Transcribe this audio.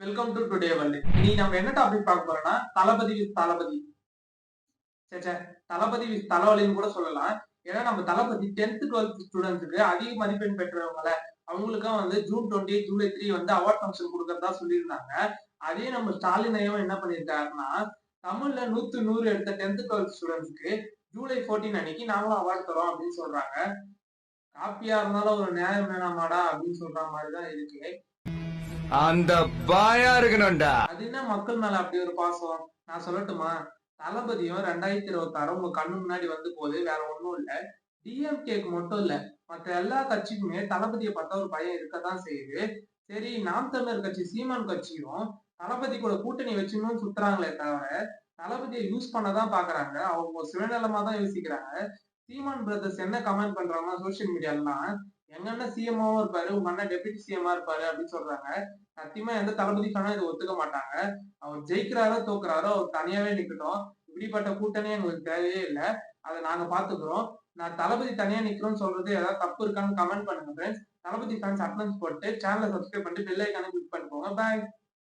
Welcome to today world. இனி நம்ம என்ன டாபிக் பார்க்க போறோம்னா தளபதி with Thalapathy. Say Thalapathy with தலைவலின்னு கூட சொல்லலாம். ஏன்னா நம்ம தளபதி 10th 12th ஸ்டூடெண்ட்ஸுக்கு அதிக மதிப்பெண் பெற்றவங்கள அவங்களுக்கும் ஜூன் 20 ஜூலை 3 அவார்ட் ஃபங்க்ஷன் கொடுக்கறதா சொல்லியிருந்தாங்க. அதே நம்ம ஸ்டாலின் ஐயாவும் என்ன பண்ணியிருக்காருன்னா, தமிழ்ல 100க்கு 100 எடுத்த 10th 12th ஸ்டூடெண்ட்ஸ்க்கு ஜூலை 14 அன்னைக்கு நாங்களும் அவார்ட் தரோம் அப்படின்னு சொல்றாங்க. காப்பியா இருந்தாலும் ஒரு நியாயம் வேணாமாடா அப்படின்னு சொல்ற மாதிரி தான் இருக்கு. அந்த பாயா இருக்கணும்டா. அது என்ன மக்கள் மேல அப்படி ஒரு பாசம்? நான் சொல்லட்டுமா? தளபதியும் 2026 உங்க கண்ணு முன்னாடி வந்து போகுது. வேற ஒண்ணும் இல்ல. டிஎம்கேக்கு மட்டும் இல்ல. மத்த எல்லா கட்சிக்குமே தளபதியை பார்த்தா ஒரு பயம் இருக்கத்தான் செய்யுது. சரி, நாம் தமிழர் கட்சி சீமான் கட்சியும் தளபதி கூட கூட்டணி வச்சுக்கணும்னு சுத்துறாங்களே தவிர, தளபதியை யூஸ் பண்ணதான் பாக்குறாங்க. அவங்க சுயநலமா தான் யோசிக்கிறாங்க. சீமான் பிரதர்ஸ் என்ன கமெண்ட் பண்றாங்கன்னா சோசியல் மீடியாலாம், எங்க அண்ணன் சிஎம்மாவும் இருப்பாரு, உங்க அண்ணன் டெபுட்டி சிஎம்மா இருப்பாரு அப்படின்னு சொல்றாங்க. சத்தியமா எந்த தளபதி ஃபேனும் இதை ஒத்துக்க மாட்டாங்க. அவர் ஜெயிக்கிறாரோ தோக்குறாரோ அவர் தனியாவே நிக்கட்டும். இப்படிப்பட்ட கூட்டணி எங்களுக்கு தேவையே இல்லை. அதை நாங்க பாத்துக்கிறோம். நான் தளபதி தனியா நிக்கிறோம்னு சொல்றது ஏதாவது தப்பு இருக்கான்னு கமெண்ட் பண்ணுங்க ஃப்ரெண்ட்ஸ். தளபதி ஃபேன்ஸ் அட்டனன்ஸ் போட்டு சேனலை சப்ஸ்கிரைப் பண்ணிட்டு பெல் ஐக்கானை கிளிக் பண்ணிக்கோங்க. பாய்.